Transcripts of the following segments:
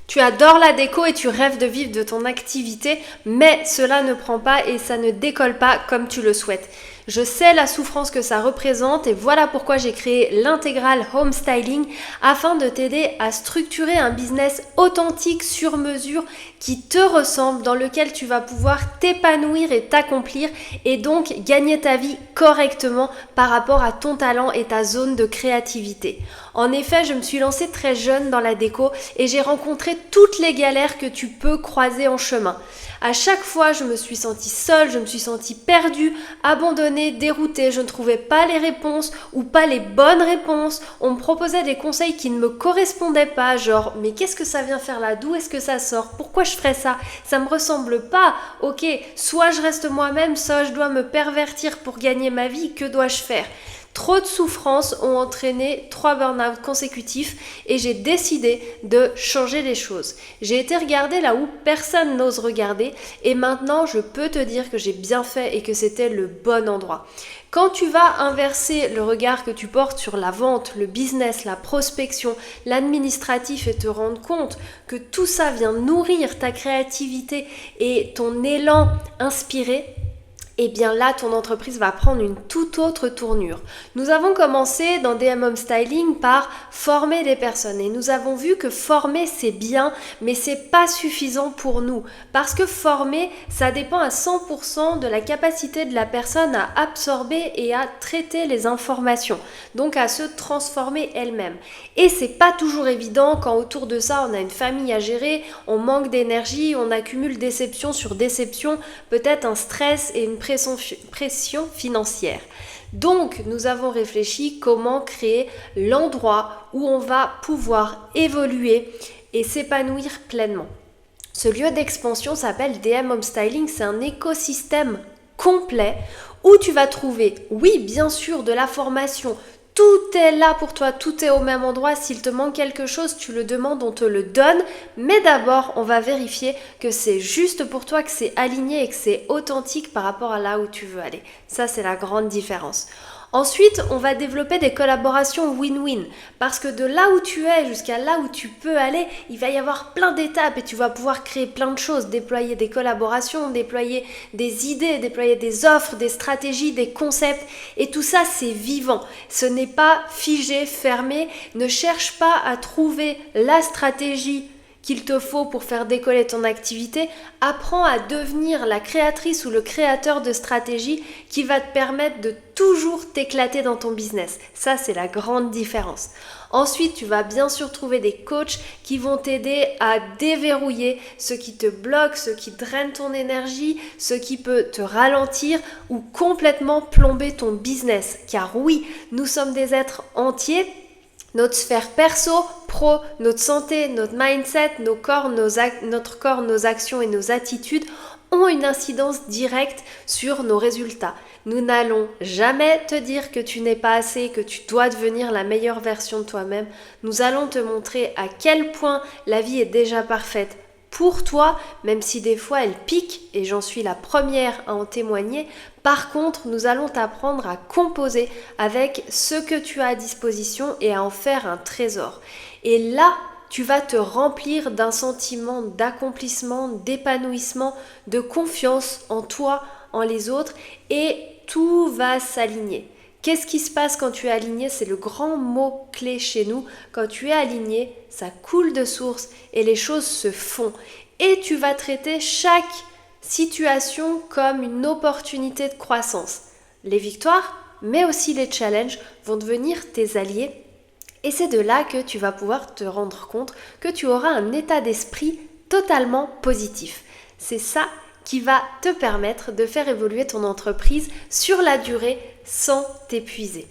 Tu adores la déco et tu rêves de vivre de ton activité, mais cela ne prend pas et ça ne décolle pas comme tu le souhaites. Je sais la souffrance que ça représente et voilà pourquoi j'ai créé l'intégral Home Styling afin de t'aider à structurer un business authentique sur mesure qui te ressemble, dans lequel tu vas pouvoir t'épanouir et t'accomplir et donc gagner ta vie correctement par rapport à ton talent et ta zone de créativité. En effet, je me suis lancée très jeune dans la déco et j'ai rencontré toutes les galères que tu peux croiser en chemin. À chaque fois, je me suis sentie seule, je me suis sentie perdue, abandonnée, déroutée. Je ne trouvais pas les réponses ou pas les bonnes réponses. On me proposait des conseils qui ne me correspondaient pas, genre mais qu'est-ce que ça vient faire là? D'où est-ce que ça sort? Pourquoi je ferais ça? Ça me ressemble pas. Ok, soit je reste moi-même, soit je dois me pervertir pour gagner ma vie. Que dois-je faire? Trop de souffrances ont entraîné 3 burn-out consécutifs et j'ai décidé de changer les choses. J'ai été regarder là où personne n'ose regarder et maintenant je peux te dire que j'ai bien fait et que c'était le bon endroit. Quand tu vas inverser le regard que tu portes sur la vente, le business, la prospection, l'administratif et te rendre compte que tout ça vient nourrir ta créativité et ton élan inspiré, et bien là, ton entreprise va prendre une toute autre tournure. Nous avons commencé dans DM Home Styling par former des personnes et nous avons vu que former c'est bien, mais c'est pas suffisant pour nous parce que former, ça dépend à 100% de la capacité de la personne à absorber et à traiter les informations, donc à se transformer elle-même. Et c'est pas toujours évident quand autour de ça, on a une famille à gérer, on manque d'énergie, on accumule déception sur déception, peut-être un stress et une pression financière. Donc, nous avons réfléchi comment créer l'endroit où on va pouvoir évoluer et s'épanouir pleinement. Ce lieu d'expansion s'appelle DM Home Styling, c'est un écosystème complet où tu vas trouver, oui, bien sûr, de la formation. Tout est là pour toi, tout est au même endroit. S'il te manque quelque chose, tu le demandes, on te le donne. Mais d'abord, on va vérifier que c'est juste pour toi, que c'est aligné et que c'est authentique par rapport à là où tu veux aller. Ça, c'est la grande différence. Ensuite, on va développer des collaborations win-win parce que de là où tu es jusqu'à là où tu peux aller, il va y avoir plein d'étapes et tu vas pouvoir créer plein de choses, déployer des collaborations, déployer des idées, déployer des offres, des stratégies, des concepts et tout ça c'est vivant. Ce n'est pas figé, fermé, ne cherche pas à trouver la stratégie qu'il te faut pour faire décoller ton activité, apprends à devenir la créatrice ou le créateur de stratégie qui va te permettre de toujours t'éclater dans ton business. Ça, c'est la grande différence. Ensuite, tu vas bien sûr trouver des coachs qui vont t'aider à déverrouiller ce qui te bloque, ce qui draine ton énergie, ce qui peut te ralentir ou complètement plomber ton business. Car oui, nous sommes des êtres entiers. Notre sphère perso, pro, notre santé, notre mindset, notre corps, nos actions et nos attitudes ont une incidence directe sur nos résultats. Nous n'allons jamais te dire que tu n'es pas assez, que tu dois devenir la meilleure version de toi-même. Nous allons te montrer à quel point la vie est déjà parfaite pour toi, même si des fois elle pique, et j'en suis la première à en témoigner. Par contre, nous allons t'apprendre à composer avec ce que tu as à disposition et à en faire un trésor. Et là, tu vas te remplir d'un sentiment d'accomplissement, d'épanouissement, de confiance en toi, en les autres, et tout va s'aligner. Qu'est-ce qui se passe quand tu es aligné? C'est le grand mot clé chez nous. Quand tu es aligné, ça coule de source et les choses se font. Et tu vas traiter chaque situation comme une opportunité de croissance. Les victoires, mais aussi les challenges vont devenir tes alliés. Et c'est de là que tu vas pouvoir te rendre compte que tu auras un état d'esprit totalement positif. C'est ça qui va te permettre de faire évoluer ton entreprise sur la durée sans t'épuiser.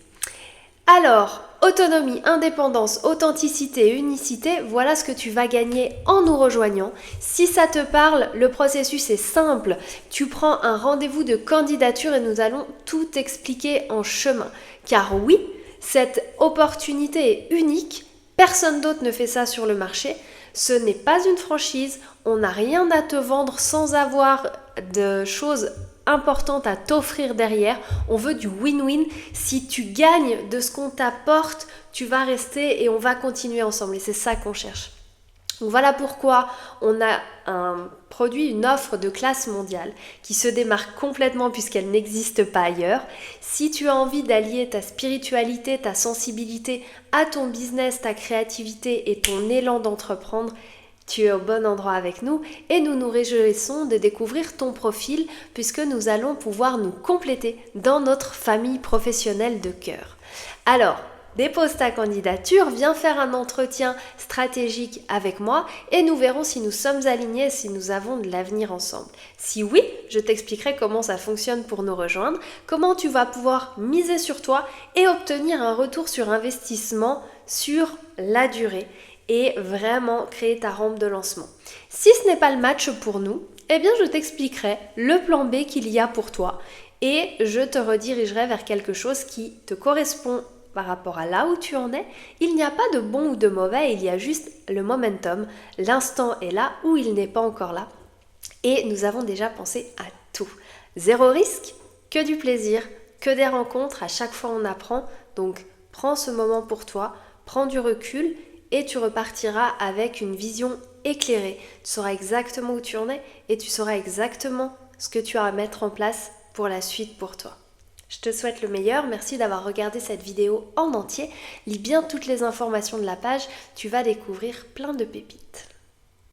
Alors, autonomie, indépendance, authenticité, unicité, voilà ce que tu vas gagner en nous rejoignant. Si ça te parle, le processus est simple. Tu prends un rendez-vous de candidature et nous allons tout expliquer en chemin. Car oui, cette opportunité est unique, personne d'autre ne fait ça sur le marché. Ce n'est pas une franchise, on n'a rien à te vendre sans avoir de choses importantes à t'offrir derrière. On veut du win-win. Si tu gagnes de ce qu'on t'apporte, tu vas rester et on va continuer ensemble. Et c'est ça qu'on cherche. Donc voilà pourquoi on a un produit, une offre de classe mondiale qui se démarque complètement puisqu'elle n'existe pas ailleurs. Si tu as envie d'allier ta spiritualité, ta sensibilité à ton business, ta créativité et ton élan d'entreprendre, tu es au bon endroit avec nous et nous nous réjouissons de découvrir ton profil puisque nous allons pouvoir nous compléter dans notre famille professionnelle de cœur. Alors, dépose ta candidature, viens faire un entretien stratégique avec moi et nous verrons si nous sommes alignés, si nous avons de l'avenir ensemble. Si oui, je t'expliquerai comment ça fonctionne pour nous rejoindre, comment tu vas pouvoir miser sur toi et obtenir un retour sur investissement sur la durée et vraiment créer ta rampe de lancement. Si ce n'est pas le match pour nous, eh bien je t'expliquerai le plan B qu'il y a pour toi et je te redirigerai vers quelque chose qui te correspond par rapport à là où tu en es. Il n'y a pas de bon ou de mauvais, il y a juste le momentum. L'instant est là ou il n'est pas encore là. Et nous avons déjà pensé à tout. Zéro risque, que du plaisir, que des rencontres. À chaque fois on apprend. Donc prends ce moment pour toi, prends du recul et tu repartiras avec une vision éclairée. Tu sauras exactement où tu en es et tu sauras exactement ce que tu as à mettre en place pour la suite pour toi. Je te souhaite le meilleur, merci d'avoir regardé cette vidéo en entier. Lis bien toutes les informations de la page, tu vas découvrir plein de pépites.